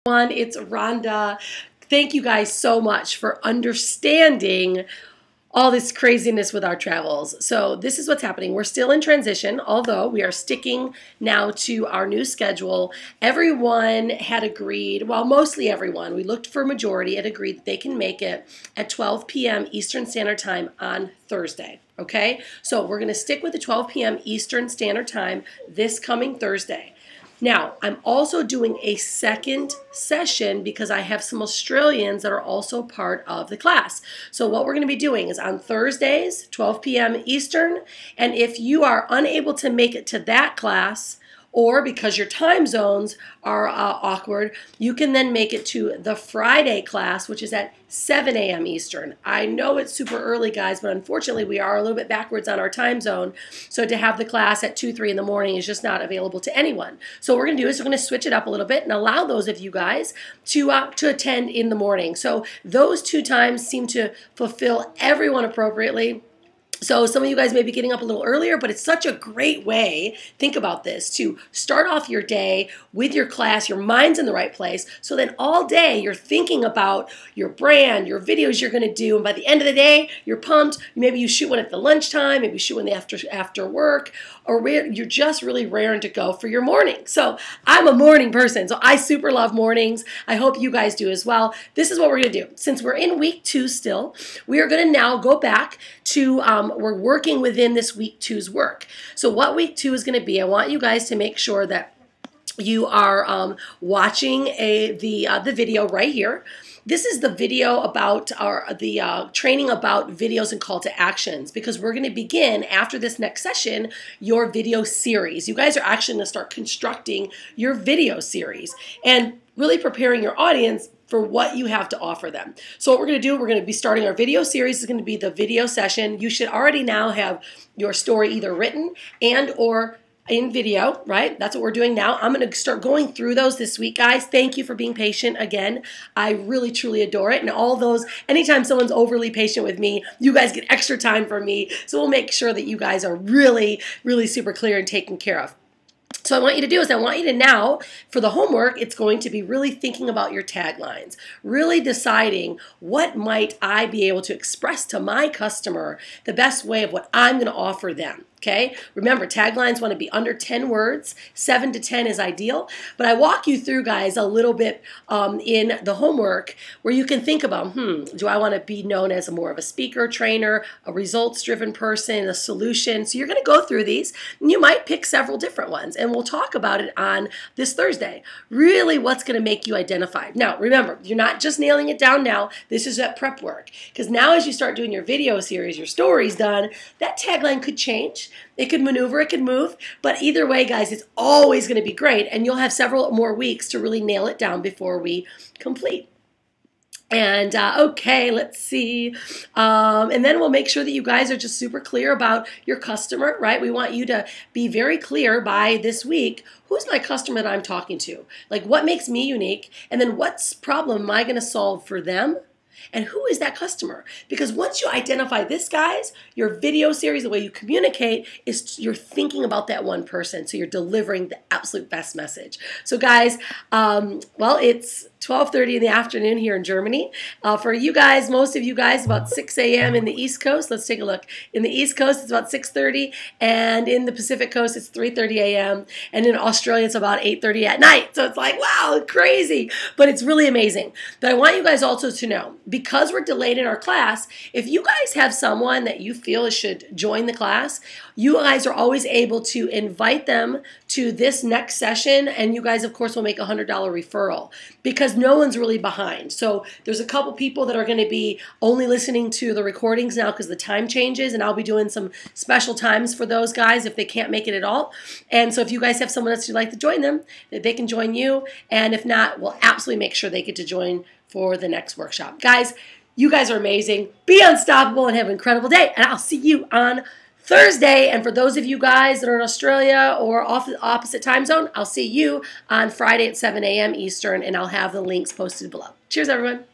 It's Rhonda. Thank you guys so much for understanding all this craziness with our travels. So this is what's happening. We're still in transition, although we are sticking now to our new schedule. Everyone had agreed, well, mostly everyone, we looked for a majority, had agreed that they can make it at 12 p.m. Eastern Standard Time on Thursday. Okay, so we're going to stick with the 12 p.m. Eastern Standard Time this coming Thursday. Now, I'm also doing a second session because I have some Australians that are also part of the class. So what we're going to be doing is on Thursdays, 12 p.m. Eastern, and if you are unable to make it to that class, or because your time zones are awkward, you can then make it to the Friday class, which is at 7 a.m. Eastern. I know it's super early, guys, but unfortunately we are a little bit backwards on our time zone. So to have the class at 2, 3 in the morning is just not available to anyone. So what we're going to do is we're going to switch it up a little bit and allow those of you guys to attend in the morning. So those two times seem to fulfill everyone appropriately. So some of you guys may be getting up a little earlier, but it's such a great way, think about this, to start off your day with your class, your mind's in the right place, so then all day you're thinking about your brand, your videos you're going to do, and by the end of the day, you're pumped. Maybe you shoot one at the lunchtime, maybe you shoot one after work, or you're just really raring to go for your morning. So I'm a morning person, so I super love mornings. I hope you guys do as well. This is what we're going to do. Since we're in week 2 still, we are going to now go back to we're working within this week 2's work. So what week 2 is going to be, I want you guys to make sure that you are watching the video right here. This is the video about the training about videos and call to actions, because we're going to begin after this next session your video series. You guys are actually going to start constructing your video series and really preparing your audience for what you have to offer them. So what we're going to do, we're going to be starting our video series. Is going to be the video session. You should already now have your story either written and or in video, right? That's what we're doing now. I'm going to start going through those this week, guys. Thank you for being patient again. I really, truly adore it. And all those, anytime someone's overly patient with me, you guys get extra time from me. So we'll make sure that you guys are really, really super clear and taken care of. So I want you to do is I want you to now, for the homework, it's going to be really thinking about your taglines, really deciding what might I be able to express to my customer the best way of what I'm going to offer them. Okay? Remember, taglines want to be under 10 words. 7 to 10 is ideal. But I walk you through, guys, a little bit in the homework where you can think about, do I want to be known as more of a speaker, trainer, a results-driven person, a solution? So you're going to go through these, and you might pick several different ones, and we'll talk about it on this Thursday. Really, what's going to make you identified? Now, remember, you're not just nailing it down now. This is that prep work. Because now as you start doing your video series, your stories done, that tagline could change. It could maneuver, it could move, but either way, guys, it's always going to be great, and you'll have several more weeks to really nail it down before we complete. And okay, let's see. And then we'll make sure that you guys are just super clear about your customer, right? We want you to be very clear by this week. Who's my customer that I'm talking to? Like, what makes me unique? And then what problem am I going to solve for them? And who is that customer? Because once you identify this, guys, your video series, the way you communicate, is you're thinking about that one person. So you're delivering the absolute best message. So guys, well, it's 12:30 in the afternoon here in Germany. For you guys, most of you guys, about 6 a.m. in the East Coast. Let's take a look. In the East Coast, it's about 6:30, and in the Pacific Coast, it's 3:30 a.m., and in Australia, it's about 8:30 at night. So it's like, wow, crazy, but it's really amazing. But I want you guys also to know, because we're delayed in our class, if you guys have someone that you feel should join the class, you guys are always able to invite them to this next session, and you guys, of course, will make a $100 referral, because no one's really behind. So there's a couple people that are going to be only listening to the recordings now because the time changes, and I'll be doing some special times for those guys if they can't make it at all. And so if you guys have someone else you'd like to join them, they can join you, and if not, we'll absolutely make sure they get to join for the next workshop. Guys, you guys are amazing. Be unstoppable and have an incredible day, and I'll see you on Thursday. And for those of you guys that are in Australia or off the opposite time zone, I'll see you on Friday at 7 a.m. Eastern, and I'll have the links posted below. Cheers, everyone.